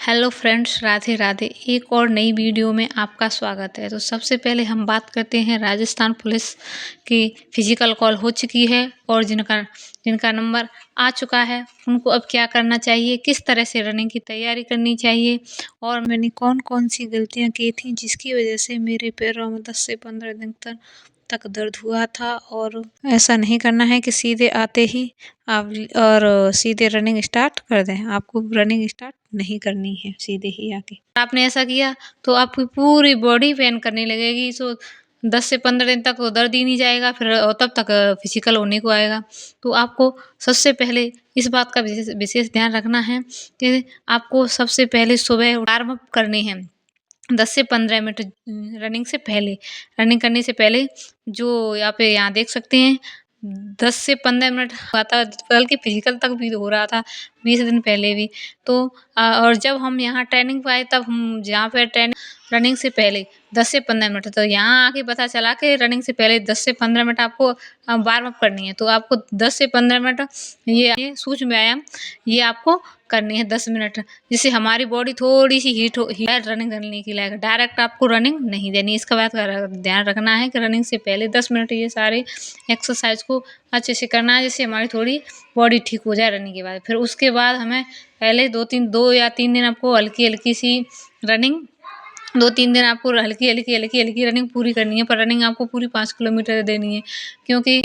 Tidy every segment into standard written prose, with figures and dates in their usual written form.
Hello friends, Radhe Radhe. एक और नई वीडियो में आपका स्वागत है। तो सबसे पहले हम बात करते हैं, राजस्थान पुलिस की फिजिकल कॉल हो चुकी है और जिनका जिनका नंबर आ चुका है उनको अब क्या करना चाहिए, किस तरह से रनिंग की तैयारी करनी चाहिए और मैंने कौन कौन सी गलतियां की थी जिसकी वजह से मेरे पैरों में 10 से 15 दिन तक दर्द हुआ था। और ऐसा नहीं करना है कि सीधे आते ही आप और सीधे रनिंग स्टार्ट कर दें। आपको रनिंग स्टार्ट नहीं करनी है सीधे ही आके। आपने ऐसा किया तो आपकी पूरी बॉडी पेन करने लगेगी। 10 से 15 दिन तक वो दर्द ही नहीं जाएगा, फिर तब तक फिजिकल होने को आएगा। तो आपको सबसे पहले इस बात का विशेष विशेष ध्यान रखना है कि आपको सबसे पहले सुबह वार्म अप करने हैं 10 से 15 मिनट रनिंग करने से पहले। जो यहाँ देख सकते हैं 10 से 15 मिनट हुआ था, बल्कि फिजिकल तक भी हो रहा था 20 दिन पहले भी। तो और जब हम यहाँ ट्रेनिंग पे आए तब हम जहाँ पे ट्रेनिंग रनिंग से पहले 10 से 15 मिनट, तो यहाँ आके पता चला कि रनिंग से पहले 10 से 15 मिनट आपको वार्म अप करनी है। तो आपको 10 से 15 मिनट ये सूक्ष्म व्यायाम ये आपको करनी है 10 मिनट, जिससे हमारी बॉडी थोड़ी सी हीट हो रनिंग करने के लायक। डायरेक्ट आपको रनिंग नहीं देनी। इसका बात का ध्यान रखना है कि रनिंग से पहले 10 मिनट ये सारे एक्सरसाइज को अच्छे से करना है, जिससे हमारी थोड़ी बॉडी ठीक हो जाए रनिंग के बाद। फिर उसके बाद हमें पहले 2 या 3 दिन आपको हल्की हल्की सी रनिंग 2-3 दिन आपको हल्की रनिंग पूरी करनी है। पर रनिंग आपको पूरी 5 किलोमीटर देनी है, क्योंकि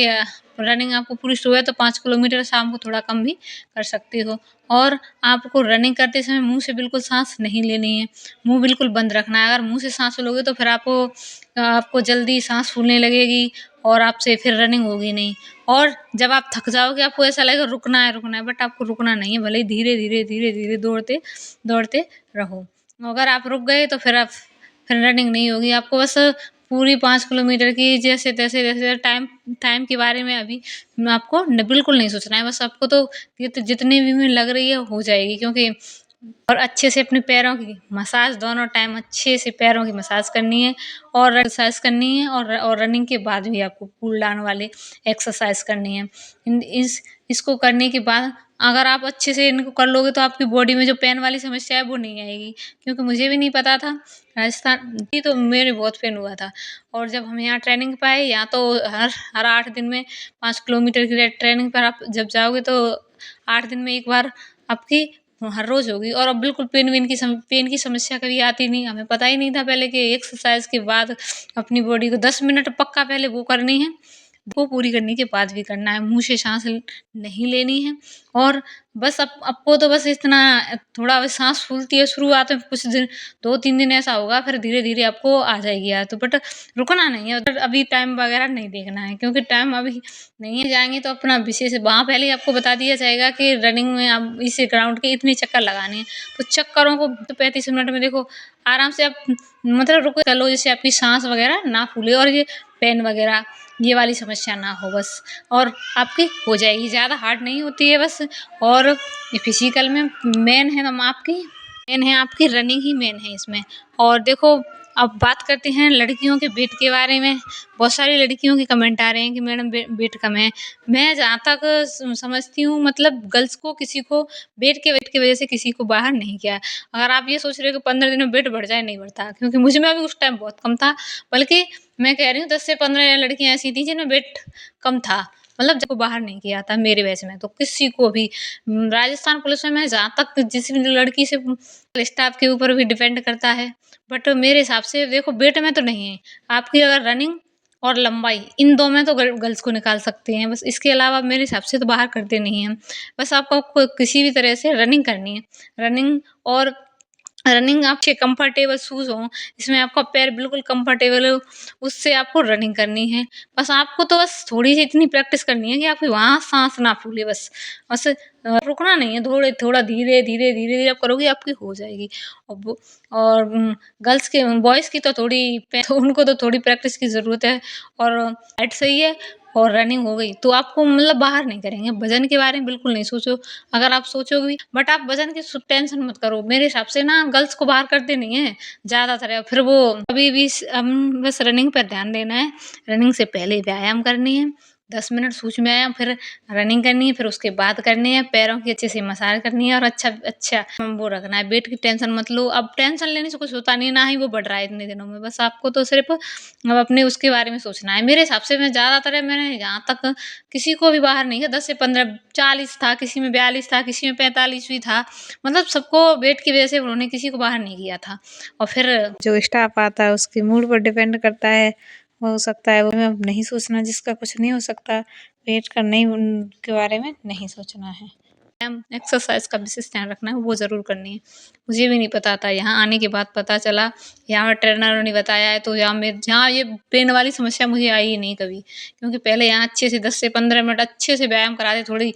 रनिंग आपको पूरी सुबह तो 5 किलोमीटर, शाम को थोड़ा कम भी कर सकते हो। और आपको रनिंग करते समय मुँह से बिल्कुल साँस नहीं लेनी है, मुँह बिल्कुल बंद रखना है। अगर मुँह से साँस लोगे तो फिर आपको जल्दी साँस फूलने लगेगी और आपसे फिर रनिंग होगी नहीं। और जब आप थक जाओगे आपको ऐसा लगेगा रुकना है, बट आपको रुकना नहीं है। भले ही धीरे-धीरे दौड़ते रहो। अगर आप रुक गए तो फिर रनिंग नहीं होगी। आपको बस पूरी 5 किलोमीटर की जैसे टाइम के बारे में अभी आपको बिल्कुल नहीं सोचना है। बस आपको तो जितनी भी में लग रही है हो जाएगी, क्योंकि और अच्छे से अपने पैरों की मसाज दोनों टाइम अच्छे से पैरों की मसाज करनी है और एक्सरसाइज करनी है। और रनिंग के बाद भी आपको कूल डाउन वाले एक्सरसाइज करनी है। इसको करने के बाद अगर आप अच्छे से इनको कर लोगे तो आपकी बॉडी में जो पेन वाली समस्या है वो नहीं आएगी, क्योंकि मुझे भी नहीं पता था। राजस्थान की तो मेरे बहुत पेन हुआ था। और जब हम यहाँ ट्रेनिंग पे आए, यहाँ तो हर 8 दिन में 5 किलोमीटर की ट्रेनिंग पर आप जब जाओगे तो 8 दिन में एक बार आपकी हर रोज होगी। और अब बिल्कुल पेन की समस्या कभी आती नहीं। हमें पता ही नहीं था पहले कि एक्सरसाइज के बाद अपनी बॉडी को 10 मिनट पक्का पहले वो करनी है। वो पूरी करने के बाद भी करना है, मुँह से साँस नहीं लेनी है। और बस आपको तो बस इतना थोड़ा साँस फूलती है शुरुआत में, कुछ दिन 2-3 दिन ऐसा होगा, फिर धीरे-धीरे आपको आ जाएगी आदत। बट रुकना नहीं है, उधर अभी टाइम वगैरह नहीं देखना है, क्योंकि टाइम अभी नहीं है। जाएँगे तो अपना विशेष वहाँ पहले ही आपको बता दिया जाएगा कि रनिंग में आप इस ग्राउंड के इतने चक्कर लगाने हैं। तो चक्करों को तो 35 मिनट में देखो आराम से आप मतलब रुक कर लो, जिससे आपकी साँस वगैरह ना फूले और ये पेन वगैरह ये वाली समस्या ना हो बस। और आपकी हो जाएगी, ज़्यादा हार्ड नहीं होती है बस। और ये फिजिकल में मेन है आपकी रनिंग ही मेन है इसमें। और देखो, अब बात करते हैं लड़कियों के वेट के बारे में। बहुत सारी लड़कियों के कमेंट आ रहे हैं कि मैडम वेट कम है। मैं जहाँ तक समझती हूँ, मतलब गर्ल्स को किसी को वेट की वजह से किसी को बाहर नहीं किया है। अगर आप ये सोच रहे हो कि 15 दिन में वेट बढ़ जाए, नहीं बढ़ता, क्योंकि मुझ में भी उस टाइम बहुत कम था। बल्कि मैं कह रही हूँ 10 से 15 लड़कियाँ ऐसी थी जिनमें वेट कम था, मतलब जब बाहर नहीं किया था मेरे बैच में। तो किसी को भी राजस्थान पुलिस में मैं जहाँ तक जिस भी लड़की से स्टाफ के ऊपर भी डिपेंड करता है। बट मेरे हिसाब से देखो, वेट में तो नहीं है। आपकी अगर रनिंग और लंबाई, इन 2 में तो गर्ल्स को निकाल सकते हैं बस। इसके अलावा मेरे हिसाब से तो बाहर करते नहीं हैं। बस आपको किसी भी तरह से रनिंग करनी है। रनिंग और रनिंग आपके कंफर्टेबल शूज़ हों, जिसमें आपका पैर बिल्कुल कंफर्टेबल हो, उससे आपको रनिंग करनी है। बस आपको तो बस थोड़ी-सी इतनी प्रैक्टिस करनी है कि आपकी वहाँ साँस ना फूले बस। रुकना नहीं है, थोड़ा धीरे-धीरे आप करोगे, आपकी हो जाएगी। और गर्ल्स के बॉयज़ की तो उनको तो थोड़ी प्रैक्टिस की ज़रूरत है। और हाइट सही है और रनिंग हो गई, तो आपको मतलब बाहर नहीं करेंगे। वज़न के बारे में बिल्कुल नहीं सोचो। अगर आप सोचोगे भी, बट आप वज़न की टेंशन मत करो। मेरे हिसाब से ना गर्ल्स को बाहर करते नहीं हैं ज़्यादातर। फिर वो अभी भी हम बस रनिंग पर ध्यान देना है। रनिंग से पहले व्यायाम करनी है 10 मिनट सूच में आया, फिर रनिंग करनी है, फिर उसके बाद करनी है, पैरों की अच्छे से मसाज करनी है और अच्छा वो रखना है। वेट की टेंशन मत लो, अब टेंशन लेने से कुछ होता नहीं है, ना ही वो बढ़ रहा है इतने दिनों में। बस आपको तो सिर्फ़ अब अपने उसके बारे में सोचना है। मेरे हिसाब से मैं ज़्यादातर है मैंने जहाँ तक किसी को भी बाहर नहीं किया, 10 से 15 40 था, किसी में 42 था, किसी में 45 भी था। मतलब सबको वेट की वज़ह से उन्होंने किसी को बाहर नहीं किया था। और फिर जो स्टाफ आता है उसके मूड पर डिपेंड करता है। हो सकता है वो में नहीं सोचना जिसका कुछ नहीं हो सकता, वेट करना ही उनके बारे में नहीं सोचना है। एक्सरसाइज़ का विशेष ध्यान रखना है, वो ज़रूर करनी है। मुझे भी नहीं पता था, यहाँ आने के बाद पता चला, यहाँ ट्रेनरों ने बताया है, तो यहाँ ये पेन वाली समस्या मुझे आई ही नहीं कभी। क्योंकि पहले यहाँ अच्छे से 10 से 15 मिनट अच्छे से व्यायाम कराते, थोड़ी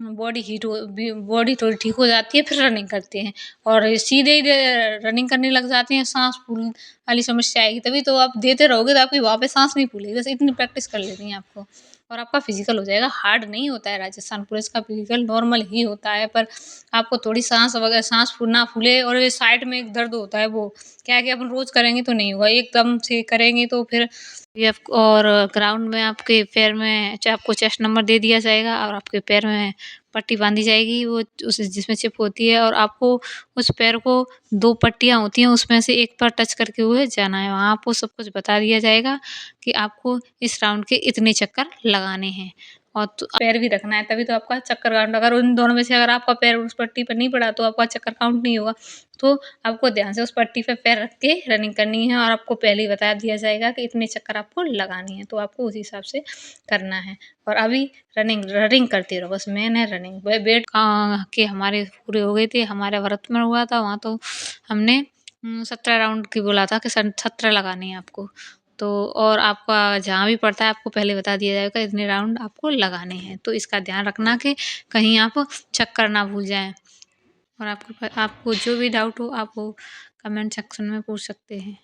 बॉडी थोड़ी ठीक हो जाती है, फिर रनिंग करते हैं। और सीधे ही रनिंग करने लग जाते हैं, साँस फूल वाली समस्या आएगी, तभी तो आप देते रहोगे तो आपकी वहाँ पे साँस नहीं फूलेगी, बस इतनी प्रैक्टिस कर लेनी है आपको। और आपका फिज़िकल हो जाएगा, हार्ड नहीं होता है राजस्थान पुलिस का फिज़िकल, नॉर्मल ही होता है, पर आपको थोड़ी साँस ना फूले, और ये साइड में एक दर्द होता है, वो क्या है कि अपन रोज़ करेंगे तो नहीं होगा, एकदम से करेंगे तो फिर ये और ग्राउंड में आपके पैर में आपको चेस्ट नंबर दे दिया जाएगा, और आपके पैर में पट्टी बाँधी जाएगी, वो उस जिसमें चिप होती है, और आपको उस पैर को 2 पट्टियाँ होती हैं, उसमें से एक पर टच करके हुए जाना है। वहाँ आपको सब कुछ बता दिया जाएगा कि आपको इस राउंड के इतने चक्कर लगाने हैं। और तो पैर भी रखना है, तभी तो आपका चक्कर काउंट, अगर उन दोनों में से अगर आपका पैर उस पट्टी पर नहीं पड़ा तो आपका चक्कर काउंट नहीं होगा। तो आपको ध्यान से उस पट्टी पे पैर रख के रनिंग करनी है, और आपको पहले ही बता दिया जाएगा कि इतने चक्कर आपको लगाने हैं, तो आपको उस हिसाब से करना है। और अभी रनिंग करते रहो, बस मेन है रनिंग। वेट के हमारे पूरे हो गए थे, हमारा भरत में हुआ था, वहाँ तो हमने 17 राउंड की बोला था कि 17 लगाने हैं आपको। तो और आपका जहाँ भी पड़ता है आपको पहले बता दिया जाएगा इतने राउंड आपको लगाने हैं। तो इसका ध्यान रखना कि कहीं आप चक्कर ना भूल जाएँ। और आपको जो भी डाउट हो आप वो कमेंट सेक्शन में पूछ सकते हैं।